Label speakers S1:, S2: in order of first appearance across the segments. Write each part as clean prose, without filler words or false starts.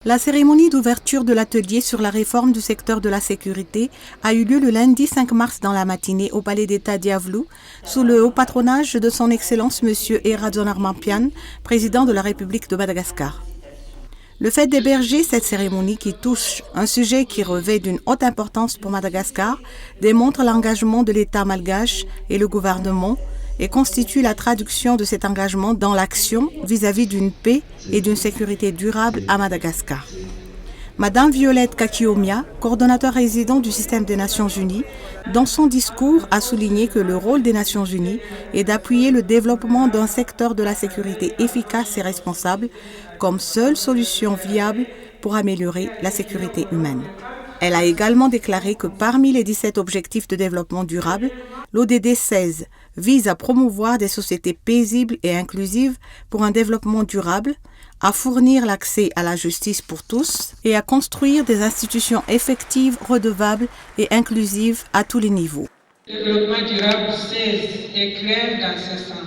S1: La cérémonie d'ouverture de l'atelier sur la réforme du secteur de la sécurité a eu lieu le lundi 5 mars dans la matinée au Palais d'État Diavlou, sous le haut patronage de son Excellence M. Eradjon Armampian, président de la République de Madagascar. Le fait d'héberger cette cérémonie qui touche un sujet qui revêt d'une haute importance pour Madagascar démontre l'engagement de l'État malgache et le gouvernement et constitue la traduction de cet engagement dans l'action vis-à-vis d'une paix et d'une sécurité durable à Madagascar. Madame Violette Kakiomia, coordonnateur résident du système des Nations Unies, dans son discours a souligné que le rôle des Nations Unies est d'appuyer le développement d'un secteur de la sécurité efficace et responsable comme seule solution viable pour améliorer la sécurité humaine. Elle a également déclaré que parmi les 17 objectifs de développement durable, l'ODD 16 vise à promouvoir des sociétés paisibles et inclusives pour un développement durable, à fournir l'accès à la justice pour tous et à construire des institutions effectives, redevables et inclusives à tous les niveaux.
S2: Le développement durable 16 est clair dans ce sens.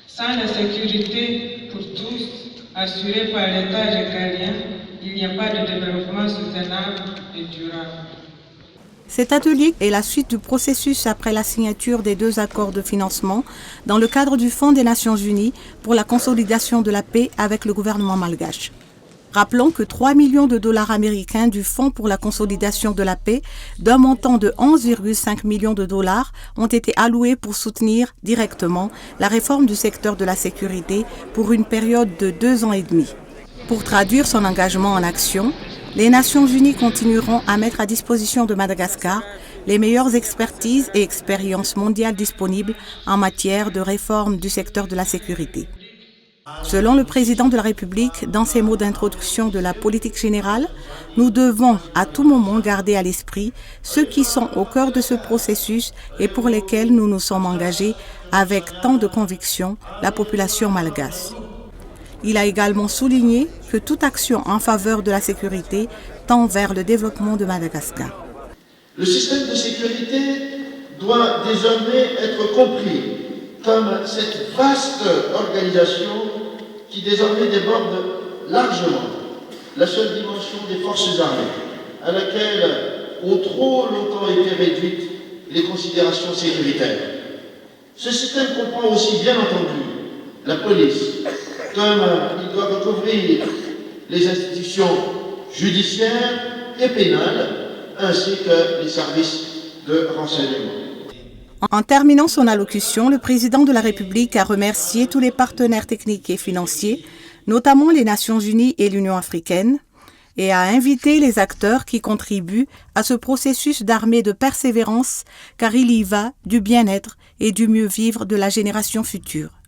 S2: Sans la sécurité pour tous, assurée par l'État régalien, il n'y a pas de développement soutenable et durable.
S1: Cet atelier est la suite du processus après la signature des 2 accords de financement dans le cadre du Fonds des Nations Unies pour la consolidation de la paix avec le gouvernement malgache. Rappelons que 3 millions de dollars américains du Fonds pour la consolidation de la paix, d'un montant de 11,5 millions de dollars, ont été alloués pour soutenir directement la réforme du secteur de la sécurité pour une période de 2 ans et demi. Pour traduire son engagement en action, les Nations Unies continueront à mettre à disposition de Madagascar les meilleures expertises et expériences mondiales disponibles en matière de réforme du secteur de la sécurité. Selon le président de la République, dans ses mots d'introduction de la politique générale, nous devons à tout moment garder à l'esprit ceux qui sont au cœur de ce processus et pour lesquels nous nous sommes engagés avec tant de conviction, la population malgache. Il a également souligné que toute action en faveur de la sécurité tend vers le développement de Madagascar.
S3: Le système de sécurité doit désormais être compris comme cette vaste organisation qui désormais déborde largement la seule dimension des forces armées, à laquelle ont trop longtemps été réduites les considérations sécuritaires. Ce système comprend aussi, bien entendu, la police, comme il doit recouvrir les institutions judiciaires et pénales, ainsi que les services de renseignement.
S1: En terminant son allocution, le président de la République a remercié tous les partenaires techniques et financiers, notamment les Nations Unies et l'Union africaine, et a invité les acteurs qui contribuent à ce processus d'armée de persévérance, car il y va du bien-être et du mieux vivre de la génération future.